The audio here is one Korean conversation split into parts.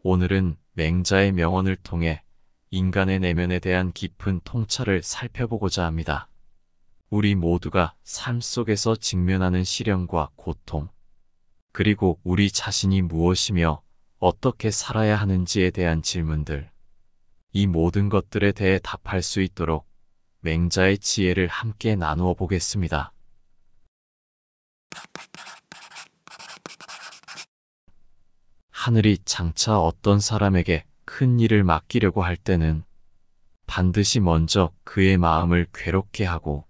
오늘은 맹자의 명언을 통해 인간의 내면에 대한 깊은 통찰을 살펴보고자 합니다. 우리 모두가 삶 속에서 직면하는 시련과 고통, 그리고 우리 자신이 무엇이며 어떻게 살아야 하는지에 대한 질문들, 이 모든 것들에 대해 답할 수 있도록 맹자의 지혜를 함께 나누어 보겠습니다. 하늘이 장차 어떤 사람에게 큰 일을 맡기려고 할 때는 반드시 먼저 그의 마음을 괴롭게 하고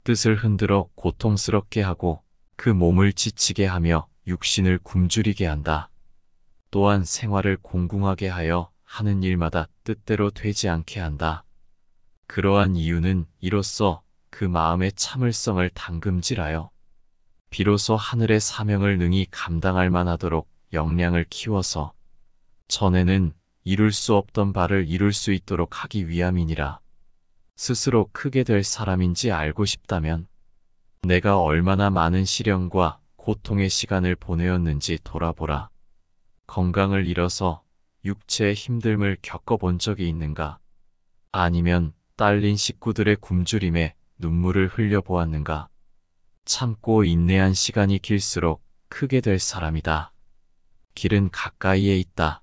뜻을 흔들어 고통스럽게 하고 그 몸을 지치게 하며 육신을 굶주리게 한다. 또한 생활을 공궁하게 하여 하는 일마다 뜻대로 되지 않게 한다. 그러한 이유는 이로써 그 마음의 참을성을 담금질하여 비로소 하늘의 사명을 능히 감당할 만하도록 역량을 키워서 전에는 이룰 수 없던 바를 이룰 수 있도록 하기 위함이니라. 스스로 크게 될 사람인지 알고 싶다면 내가 얼마나 많은 시련과 고통의 시간을 보내었는지 돌아보라. 건강을 잃어서 육체의 힘듦을 겪어본 적이 있는가? 아니면 딸린 식구들의 굶주림에 눈물을 흘려보았는가? 참고 인내한 시간이 길수록 크게 될 사람이다. 길은 가까이에 있다.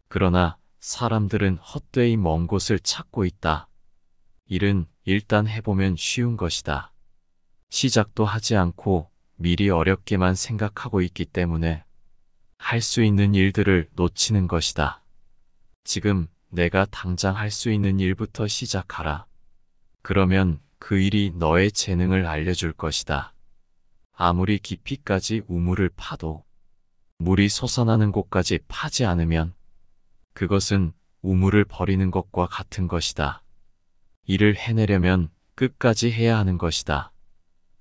그러나 사람들은 헛되이 먼 곳을 찾고 있다. 일은 일단 해보면 쉬운 것이다. 시작도 하지 않고 미리 어렵게만 생각하고 있기 때문에 할 수 있는 일들을 놓치는 것이다. 지금 내가 당장 할 수 있는 일부터 시작하라. 그러면 그 일이 너의 재능을 알려줄 것이다. 아무리 깊이까지 우물을 파도 물이 솟아나는 곳까지 파지 않으면 그것은 우물을 버리는 것과 같은 것이다. 일을 해내려면 끝까지 해야 하는 것이다.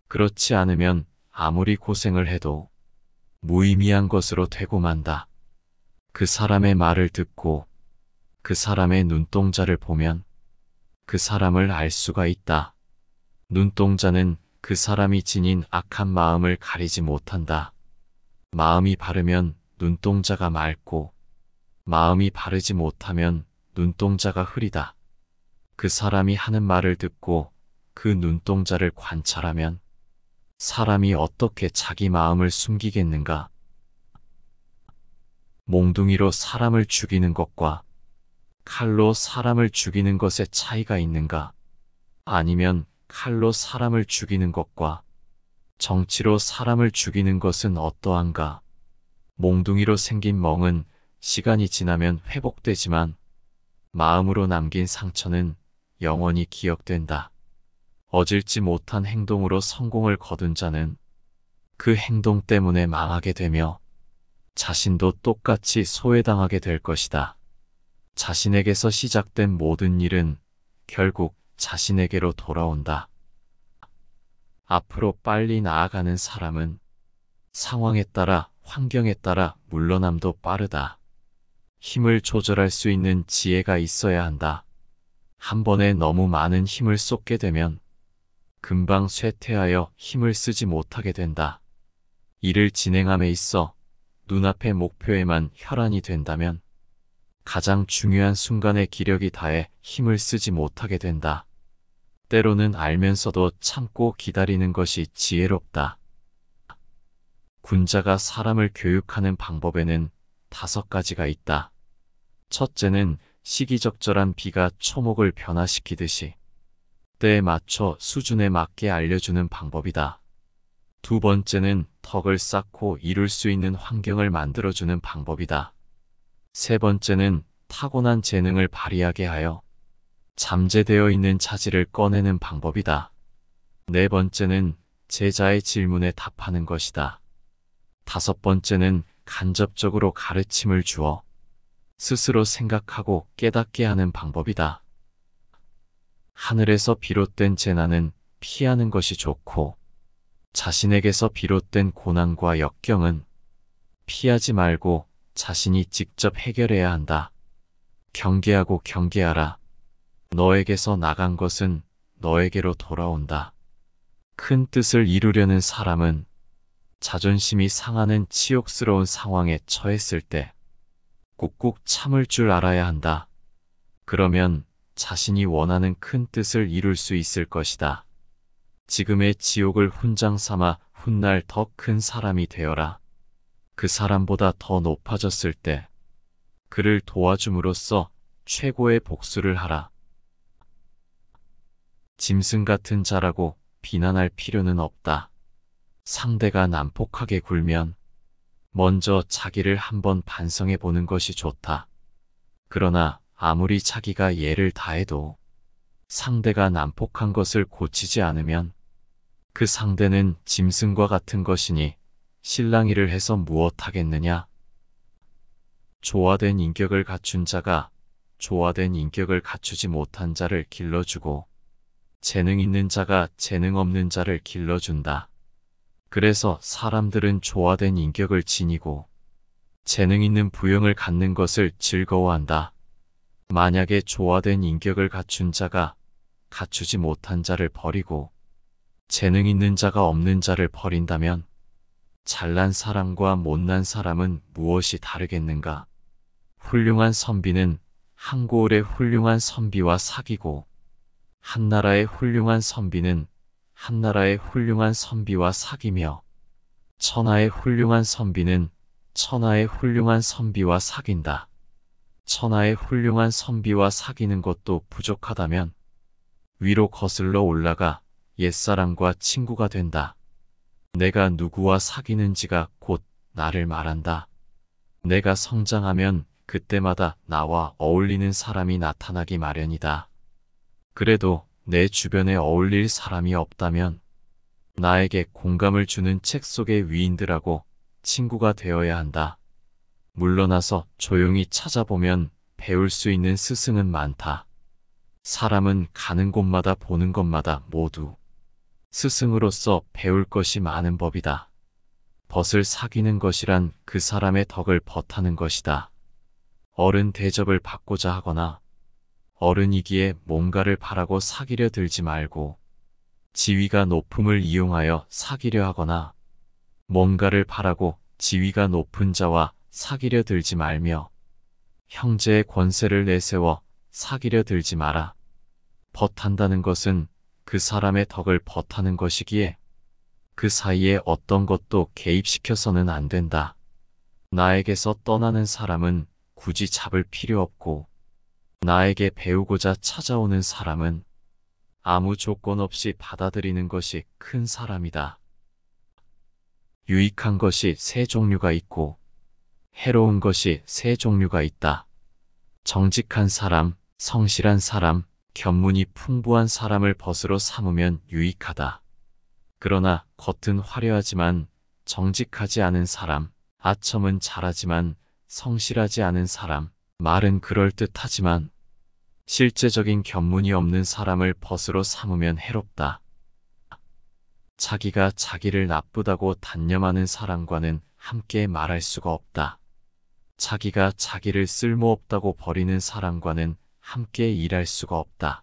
그렇지 않으면 아무리 고생을 해도 무의미한 것으로 되고 만다. 그 사람의 말을 듣고 그 사람의 눈동자를 보면 그 사람을 알 수가 있다. 눈동자는 그 사람이 지닌 악한 마음을 가리지 못한다. 마음이 바르면 눈동자가 맑고 마음이 바르지 못하면 눈동자가 흐리다. 그 사람이 하는 말을 듣고 그 눈동자를 관찰하면 사람이 어떻게 자기 마음을 숨기겠는가? 몽둥이로 사람을 죽이는 것과 칼로 사람을 죽이는 것에 차이가 있는가? 아니면 칼로 사람을 죽이는 것과 정치로 사람을 죽이는 것은 어떠한가? 몽둥이로 생긴 멍은 시간이 지나면 회복되지만 마음으로 남긴 상처는 영원히 기억된다. 어질지 못한 행동으로 성공을 거둔 자는 그 행동 때문에 망하게 되며 자신도 똑같이 소외당하게 될 것이다. 자신에게서 시작된 모든 일은 결국 자신에게로 돌아온다. 앞으로 빨리 나아가는 사람은 상황에 따라 환경에 따라 물러남도 빠르다. 힘을 조절할 수 있는 지혜가 있어야 한다. 한 번에 너무 많은 힘을 쏟게 되면 금방 쇠퇴하여 힘을 쓰지 못하게 된다. 일을 진행함에 있어 눈앞의 목표에만 혈안이 된다면 가장 중요한 순간에 기력이 다해 힘을 쓰지 못하게 된다. 때로는 알면서도 참고 기다리는 것이 지혜롭다. 군자가 사람을 교육하는 방법에는 5가지가 있다. 첫째는 시기적절한 비가 초목을 변화시키듯이 때에 맞춰 수준에 맞게 알려주는 방법이다. 두 번째는 덕을 쌓고 이룰 수 있는 환경을 만들어주는 방법이다. 세 번째는 타고난 재능을 발휘하게 하여 잠재되어 있는 차질을 꺼내는 방법이다. 네 번째는 제자의 질문에 답하는 것이다. 5번째는 간접적으로 가르침을 주어 스스로 생각하고 깨닫게 하는 방법이다. 하늘에서 비롯된 재난은 피하는 것이 좋고 자신에게서 비롯된 고난과 역경은 피하지 말고 자신이 직접 해결해야 한다. 경계하고 경계하라. 너에게서 나간 것은 너에게로 돌아온다. 큰 뜻을 이루려는 사람은 자존심이 상하는 치욕스러운 상황에 처했을 때 꾹꾹 참을 줄 알아야 한다. 그러면 자신이 원하는 큰 뜻을 이룰 수 있을 것이다. 지금의 지옥을 훈장 삼아 훗날 더 큰 사람이 되어라. 그 사람보다 더 높아졌을 때 그를 도와줌으로써 최고의 복수를 하라. 짐승 같은 자라고 비난할 필요는 없다. 상대가 난폭하게 굴면 먼저 자기를 한번 반성해 보는 것이 좋다. 그러나 아무리 자기가 예를 다해도 상대가 난폭한 것을 고치지 않으면 그 상대는 짐승과 같은 것이니 실랑이를 해서 무엇하겠느냐. 조화된 인격을 갖춘 자가 조화된 인격을 갖추지 못한 자를 길러주고 재능 있는 자가 재능 없는 자를 길러준다. 그래서 사람들은 조화된 인격을 지니고 재능 있는 부형을 갖는 것을 즐거워한다. 만약에 조화된 인격을 갖춘 자가 갖추지 못한 자를 버리고 재능 있는 자가 없는 자를 버린다면 잘난 사람과 못난 사람은 무엇이 다르겠는가? 훌륭한 선비는 한 고을의 훌륭한 선비와 사귀고 한 나라의 훌륭한 선비는 한 나라의 훌륭한 선비와 사귀며 천하의 훌륭한 선비는 천하의 훌륭한 선비와 사귄다. 천하의 훌륭한 선비와 사귀는 것도 부족하다면 위로 거슬러 올라가 옛사람과 친구가 된다. 내가 누구와 사귀는지가 곧 나를 말한다. 내가 성장하면 그때마다 나와 어울리는 사람이 나타나기 마련이다. 그래도 내 주변에 어울릴 사람이 없다면 나에게 공감을 주는 책 속의 위인들하고 친구가 되어야 한다. 물러나서 조용히 찾아보면 배울 수 있는 스승은 많다. 사람은 가는 곳마다 보는 것마다 모두 스승으로서 배울 것이 많은 법이다. 벗을 사귀는 것이란 그 사람의 덕을 벗하는 것이다. 어른 대접을 받고자 하거나 어른이기에 뭔가를 바라고 사귀려 들지 말고 지위가 높음을 이용하여 사귀려 하거나 뭔가를 바라고 지위가 높은 자와 사귀려 들지 말며 형제의 권세를 내세워 사귀려 들지 마라. 벗한다는 것은 그 사람의 덕을 벗하는 것이기에 그 사이에 어떤 것도 개입시켜서는 안 된다. 나에게서 떠나는 사람은 굳이 잡을 필요 없고 나에게 배우고자 찾아오는 사람은 아무 조건 없이 받아들이는 것이 큰 사람이다. 유익한 것이 세 종류가 있고 해로운 것이 세 종류가 있다. 정직한 사람, 성실한 사람, 견문이 풍부한 사람을 벗으로 삼으면 유익하다. 그러나 겉은 화려하지만 정직하지 않은 사람, 아첨은 잘하지만 성실하지 않은 사람, 말은 그럴듯하지만 실제적인 견문이 없는 사람을 벗으로 삼으면 해롭다. 자기가 자기를 나쁘다고 단념하는 사람과는 함께 말할 수가 없다. 자기가 자기를 쓸모없다고 버리는 사람과는 함께 일할 수가 없다.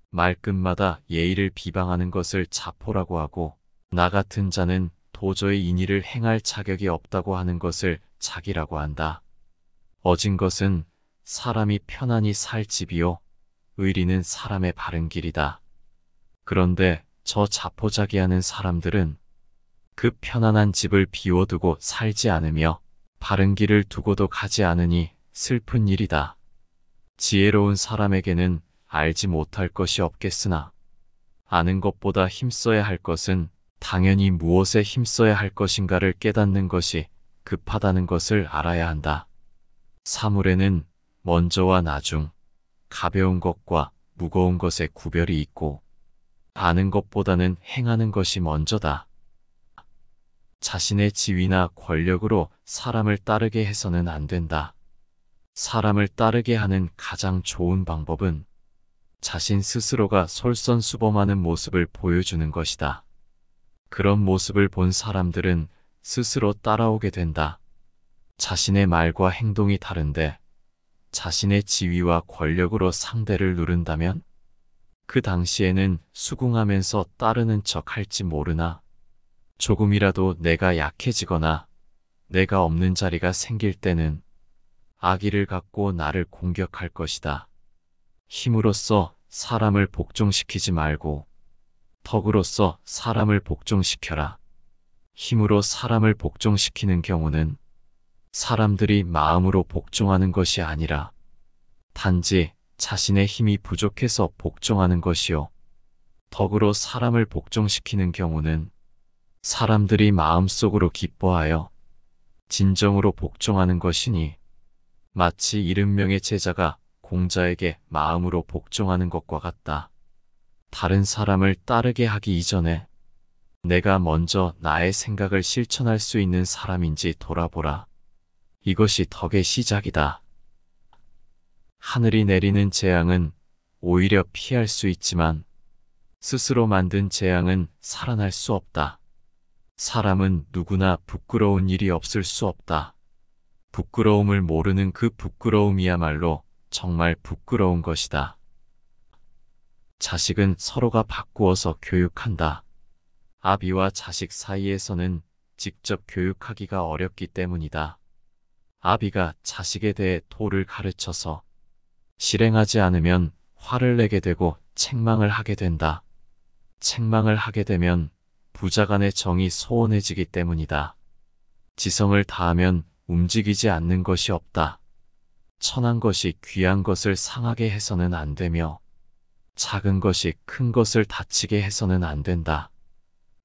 말끝마다 예의를 비방하는 것을 자포라고 하고 나 같은 자는 도저히 인의를 행할 자격이 없다고 하는 것을 자기라고 한다. 어진 것은 사람이 편안히 살 집이요 의리는 사람의 바른 길이다. 그런데 저 자포자기하는 사람들은 그 편안한 집을 비워두고 살지 않으며 바른 길을 두고도 가지 않으니 슬픈 일이다. 지혜로운 사람에게는 알지 못할 것이 없겠으나 아는 것보다 힘써야 할 것은 당연히 무엇에 힘써야 할 것인가를 깨닫는 것이 급하다는 것을 알아야 한다. 사물에는 먼저와 나중, 가벼운 것과 무거운 것의 구별이 있고 아는 것보다는 행하는 것이 먼저다. 자신의 지위나 권력으로 사람을 따르게 해서는 안 된다. 사람을 따르게 하는 가장 좋은 방법은 자신 스스로가 솔선수범하는 모습을 보여주는 것이다. 그런 모습을 본 사람들은 스스로 따라오게 된다. 자신의 말과 행동이 다른데 자신의 지위와 권력으로 상대를 누른다면 그 당시에는 수긍하면서 따르는 척 할지 모르나 조금이라도 내가 약해지거나 내가 없는 자리가 생길 때는 악의를 갖고 나를 공격할 것이다. 힘으로써 사람을 복종시키지 말고 덕으로써 사람을 복종시켜라. 힘으로 사람을 복종시키는 경우는 사람들이 마음으로 복종하는 것이 아니라 단지 자신의 힘이 부족해서 복종하는 것이요. 덕으로 사람을 복종시키는 경우는 사람들이 마음속으로 기뻐하여 진정으로 복종하는 것이니 마치 70명의 제자가 공자에게 마음으로 복종하는 것과 같다. 다른 사람을 따르게 하기 이전에 내가 먼저 나의 생각을 실천할 수 있는 사람인지 돌아보라. 이것이 덕의 시작이다. 하늘이 내리는 재앙은 오히려 피할 수 있지만 스스로 만든 재앙은 살아날 수 없다. 사람은 누구나 부끄러운 일이 없을 수 없다. 부끄러움을 모르는 그 부끄러움이야말로 정말 부끄러운 것이다. 자식은 서로가 바꾸어서 교육한다. 아비와 자식 사이에서는 직접 교육하기가 어렵기 때문이다. 아비가 자식에 대해 도를 가르쳐서 실행하지 않으면 화를 내게 되고 책망을 하게 된다. 책망을 하게 되면 부자간의 정이 소원해지기 때문이다. 지성을 다하면 움직이지 않는 것이 없다. 천한 것이 귀한 것을 상하게 해서는 안 되며 작은 것이 큰 것을 다치게 해서는 안 된다.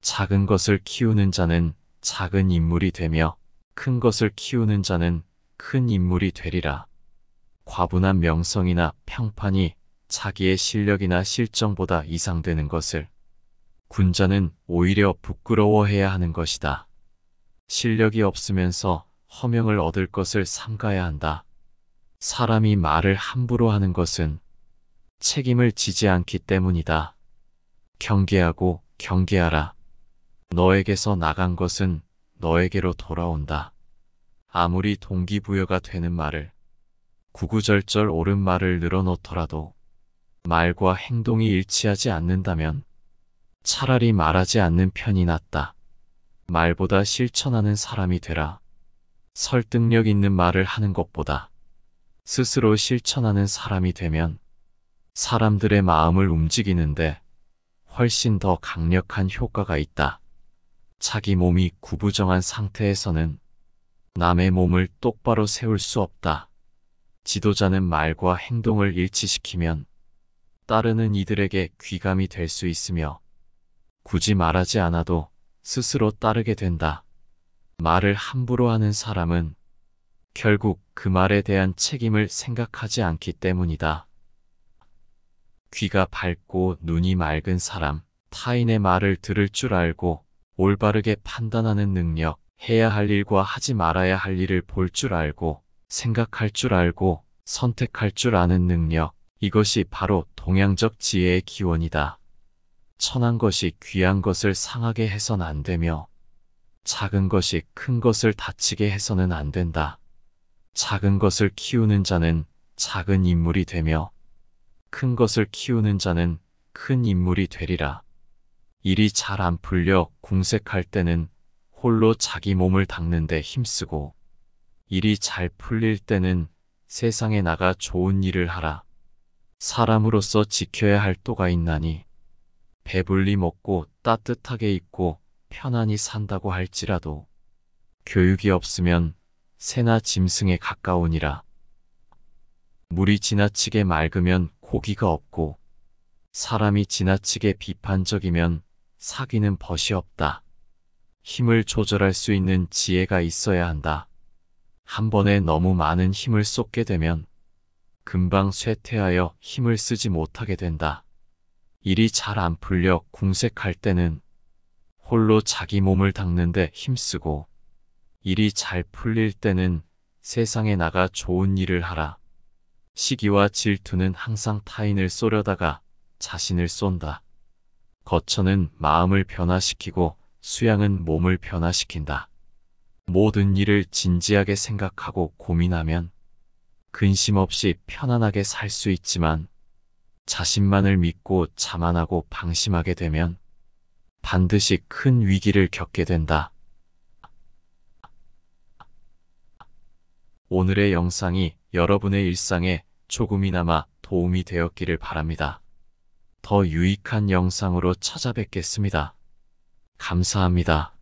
작은 것을 키우는 자는 작은 인물이 되며 큰 것을 키우는 자는 큰 인물이 되리라. 과분한 명성이나 평판이 자기의 실력이나 실정보다 이상되는 것을 군자는 오히려 부끄러워해야 하는 것이다. 실력이 없으면서 허명을 얻을 것을 삼가야 한다. 사람이 말을 함부로 하는 것은 책임을 지지 않기 때문이다. 경계하고 경계하라. 너에게서 나간 것은 너에게로 돌아온다. 아무리 동기부여가 되는 말을 구구절절 옳은 말을 늘어놓더라도 말과 행동이 일치하지 않는다면 차라리 말하지 않는 편이 낫다. 말보다 실천하는 사람이 되라. 설득력 있는 말을 하는 것보다 스스로 실천하는 사람이 되면 사람들의 마음을 움직이는데 훨씬 더 강력한 효과가 있다. 자기 몸이 구부정한 상태에서는 남의 몸을 똑바로 세울 수 없다. 지도자는 말과 행동을 일치시키면 따르는 이들에게 귀감이 될 수 있으며 굳이 말하지 않아도 스스로 따르게 된다. 말을 함부로 하는 사람은 결국 그 말에 대한 책임을 생각하지 않기 때문이다. 귀가 밝고 눈이 맑은 사람, 타인의 말을 들을 줄 알고 올바르게 판단하는 능력, 해야 할 일과 하지 말아야 할 일을 볼 줄 알고 생각할 줄 알고 선택할 줄 아는 능력, 이것이 바로 동양적 지혜의 기원이다. 천한 것이 귀한 것을 상하게 해서는 안 되며 작은 것이 큰 것을 다치게 해서는 안 된다. 작은 것을 키우는 자는 작은 인물이 되며 큰 것을 키우는 자는 큰 인물이 되리라. 일이 잘 안 풀려 궁색할 때는 홀로 자기 몸을 닦는 데 힘쓰고 일이 잘 풀릴 때는 세상에 나가 좋은 일을 하라. 사람으로서 지켜야 할 도가 있나니 배불리 먹고 따뜻하게 입고 편안히 산다고 할지라도 교육이 없으면 새나 짐승에 가까우니라. 물이 지나치게 맑으면 고기가 없고 사람이 지나치게 비판적이면 사귀는 벗이 없다. 힘을 조절할 수 있는 지혜가 있어야 한다. 한 번에 너무 많은 힘을 쏟게 되면 금방 쇠퇴하여 힘을 쓰지 못하게 된다. 일이 잘 안 풀려 궁색할 때는 홀로 자기 몸을 닦는데 힘쓰고 일이 잘 풀릴 때는 세상에 나가 좋은 일을 하라. 시기와 질투는 항상 타인을 쏘려다가 자신을 쏜다. 거처는 마음을 변화시키고 수양은 몸을 변화시킨다. 모든 일을 진지하게 생각하고 고민하면 근심 없이 편안하게 살 수 있지만 자신만을 믿고 자만하고 방심하게 되면 반드시 큰 위기를 겪게 된다. 오늘의 영상이 여러분의 일상에 조금이나마 도움이 되었기를 바랍니다. 더 유익한 영상으로 찾아뵙겠습니다. 감사합니다.